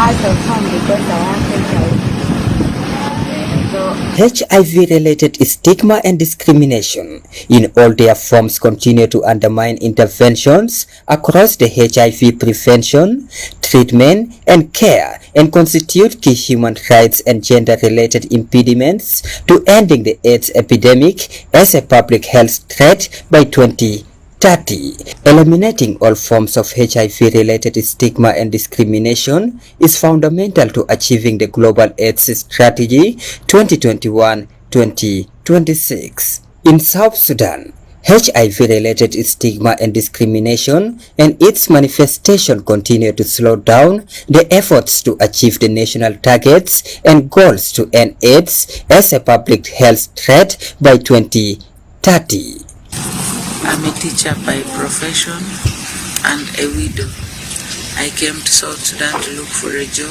out of home because I have HIV. HIV-related stigma and discrimination in all their forms continue to undermine interventions across the HIV prevention, treatment, and care, and constitute key human rights and gender-related impediments to ending the AIDS epidemic as a public health threat by 2030. Eliminating all forms of HIV-related stigma and discrimination is fundamental to achieving the Global AIDS Strategy 2021-2026. In South Sudan, HIV-related stigma and discrimination and its manifestation continue to slow down the efforts to achieve the national targets and goals to end AIDS as a public health threat by 2030. I'm a teacher by profession and a widow. I came to South Sudan to look for a job,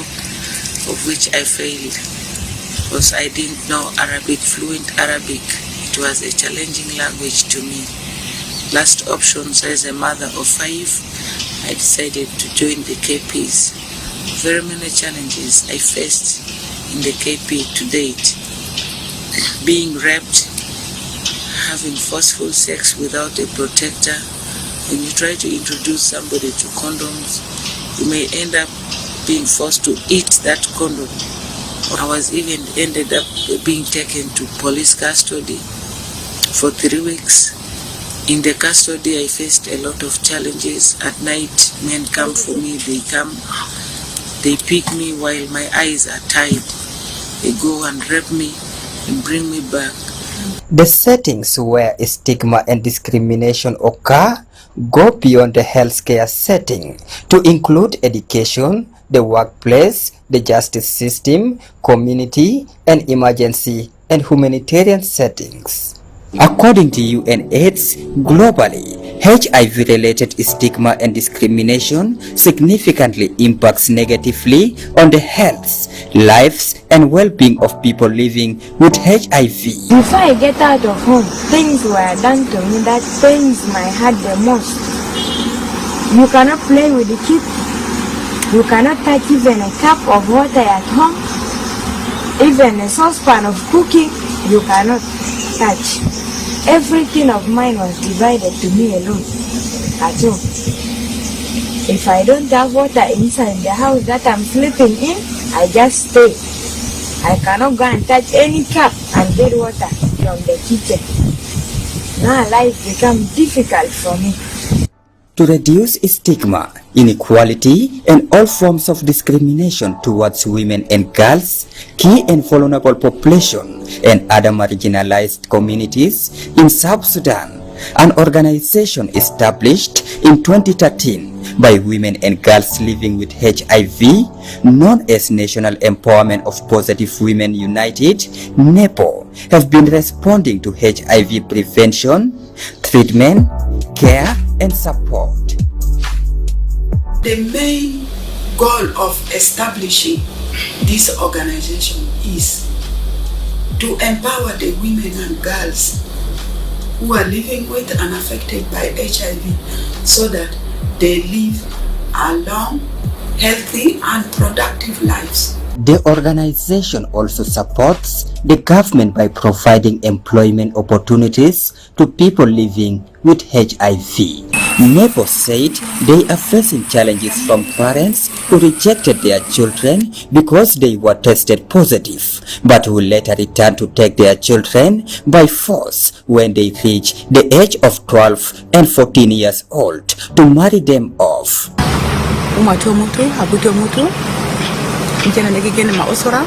of which I failed because I didn't know fluent Arabic. It was a challenging language to me. Last options, as a mother of 5, I decided to join the KPs. Very many challenges I faced in the KP to date. Being raped, having forceful sex without a protector. When you try to introduce somebody to condoms, you may end up being forced to eat that condom. I was even ended up being taken to police custody for 3 weeks. In the custody, I faced a lot of challenges. At night, men come for me, they pick me while my eyes are tied. They go and rape me and bring me back. The settings where stigma and discrimination occur go beyond the healthcare setting to include education, the workplace, the justice system, community, and emergency and humanitarian settings. According to UNAIDS, globally, HIV-related stigma and discrimination significantly impacts negatively on the health, lives, and well-being of people living with HIV. Before I get out of home, things were done to me that pains my heart the most. You cannot play with the kid. You cannot touch even a cup of water at home. Even a saucepan of cooking, you cannot touch. Everything of mine was divided to me alone at home. If I don't have water inside the house that I'm sleeping in, I just stay. I cannot go and touch any cup and get water from the kitchen. Now life becomes difficult for me. To reduce stigma, inequality, and all forms of discrimination towards women and girls, key and vulnerable population, and other marginalized communities in South Sudan, an organization established in 2013 by women and girls living with HIV, known as National Empowerment of Positive Women United, NEPO, have been responding to HIV prevention, treatment, care, and support. The main goal of establishing this organization is to empower the women and girls who are living with and affected by HIV so that they live a long, healthy, and productive lives. The organization also supports the government by providing employment opportunities to people living with HIV. NEPO said they are facing challenges from parents who rejected their children because they were tested positive, but who later returned to take their children by force when they reach the age of 12 and 14 years old to marry them off. Jana lagi gene ma usura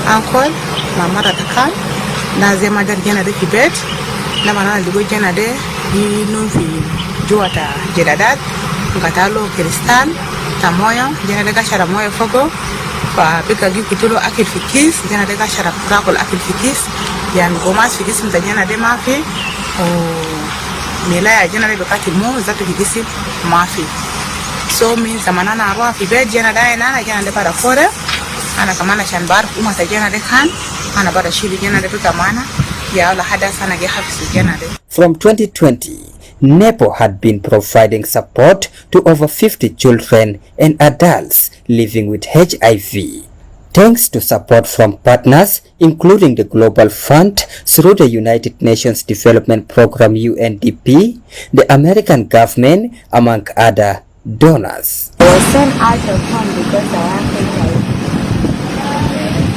ankol ma mara takan na zema dar jana de kibet na mana ligo jana de di no fi juata jedadat ngatalo kristal tamoyo jana de gashara moyo fogo fa bika gi kutulo akil fikis jana de gashara prakol akil fikis yan gomas fikis mtanyana de mafi o mela jana de bakati mo zatu fikisi mafi so mi zamana na roa fi bed jana da na jana de para fora ana kamana shanbar kuma ta jana de kan ana bara shiri jana de tutamana ya la hada sana ge hafsi jana de. From 2020, NEPO had been providing support to over 50 children and adults living with HIV. Thanks to support from partners, including the Global Fund through the United Nations Development Program UNDP, the American government, among other donors. I was sent out of home because I have HIV.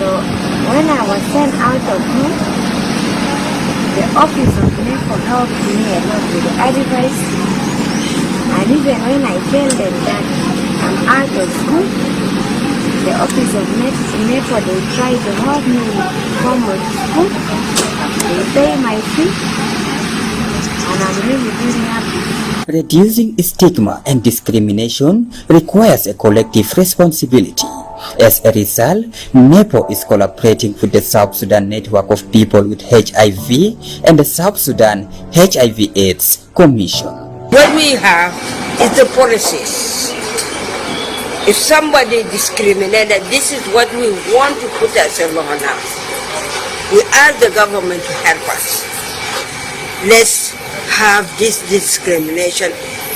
So when I was sent out of home, the office of NEPO helped me a lot with the advice. And even when I tell them that I'm out of school, the office of NEPO, they try to help me come to school. They pay my fee. And I'm really very happy. Reducing stigma and discrimination requires a collective responsibility. As a result, NEPO is collaborating with the South Sudan Network of People with HIV and the South Sudan HIV/AIDS Commission. What we have is the policies. If somebody discriminated, this is what we want to put as a law now. We ask the government to help us. Let's have this discrimination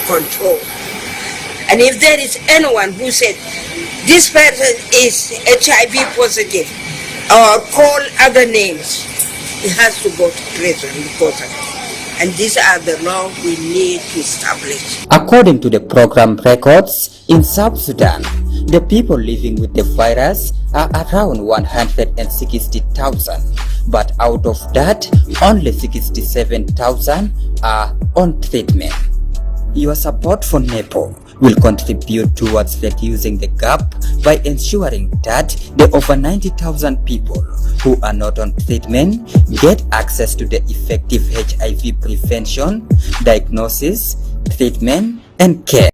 control. And if there is anyone who said this person is HIV positive or call other names, he has to go to prison because of it. And these are the laws we need to establish. According to the program records, in South Sudan, the people living with the virus are around 160,000, but out of that, only 67,000 are on treatment. Your support for NEPO will contribute towards reducing the gap by ensuring that the over 90,000 people who are not on treatment get access to the effective HIV prevention, diagnosis, treatment, and care.